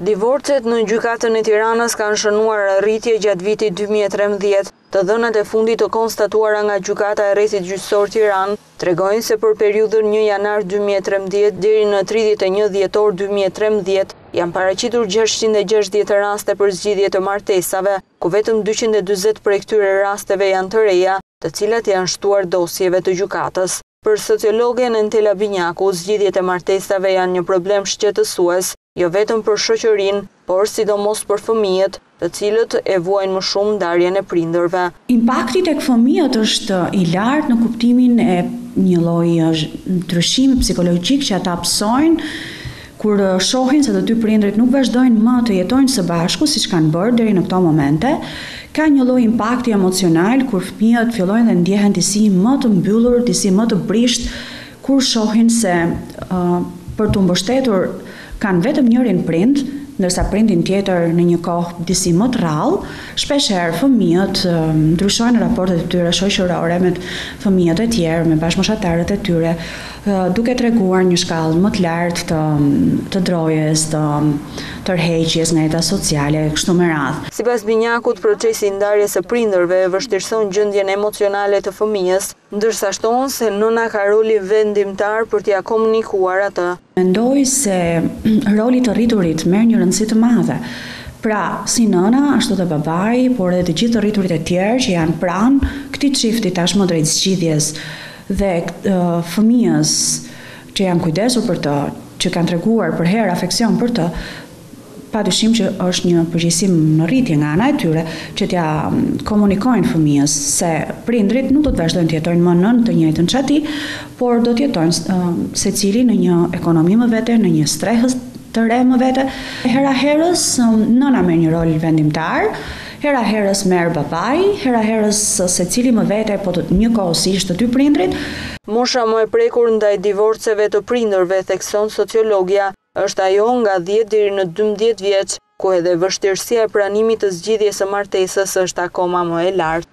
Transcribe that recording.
Divorcet në gjykatën e Tiranës kanë shënuar rritje gjatë vitit 2013. Të dhënat e fundit të konstatuara nga gjykata e rrethit gjyqësor Tiranë tregojnë se për periudhën 1 janar 2013 deri në 31 dhjetor 2013 janë paraqitur 660 raste për zgjidhje të martesave, ku vetëm 240 prej këtyre rasteve janë të reja, të cilat janë shtuar dosjeve të gjykatës. Për sociologen Entela Binjaku, zgjidhjet e martesave janë një problem shqetësues, jo vetëm për shoqërinë, por sidomos për fëmijët, të cilët e vuajnë më shumë ndarjen e prindërve. Impakti tek fëmijët është i lartë në kuptimin e një lloji ndryshimi psikologjik që ata absojnë kur shohin se të dy prindrit nuk vazhdojnë më të jetojnë së bashku siç kanë bërë deri në këto momente. Ka një lloj impakti emocional kur fëmijët fillojnë dhe ndjehen disi më të mbyllur, disi më të brisht, kur shohin se për të mbështetur kanë vetëm njërin prind, ndërsa prindin tjetër në një kohë disi më të rrallë. Shpeshherë fëmijët ndryshojnë raportet e tyre shoqërore me fëmijët e tjerë, me bashkëmoshatarët e tyre, duke treguar një shkallë më të lartë të drojes, të tërheqjes nga jeta sociale, kështu me radhë. Sipas Binjakut, procesi i ndarjes së prindërve vështirëson gjendjen emocionale të fëmijës, ndërsa shton se nëna ka rolin vendimtar për t'ia komunikuar atë. Mendoj se roli të rriturit merr një rëndësi të madhe. Pra, si nëna, ashtu dhe babai, por edhe të gjithë të rriturit e tjerë që janë pranë këtij çifti tashmë drejt zgjidhjes dhe fëmijës që janë kujdesur për të, që kanë treguar për herë afeksion për të, padyshim që është një përgjegjësi në rritje nga ana e tyre që t'ja komunikojnë fëmijës se prindrit nuk do të vazhdojnë të jetojnë më nën të njëjtën çati, por do të jetojnë secili në një ekonomi më vete, në një strehës të re më vete. Hera herës nëna merr një rol vendimtar, hera herës merr babai, hera herës secili më vete, po të njëkohësisht të dy prindrit. Mosha më e prekur ndaj divorceve të prindërve, thekson sociologja, është ajo nga 10 deri në 12 vjeç, ku edhe vështirësia e pranimit të zgjidhjes së martesës është akoma më e lartë.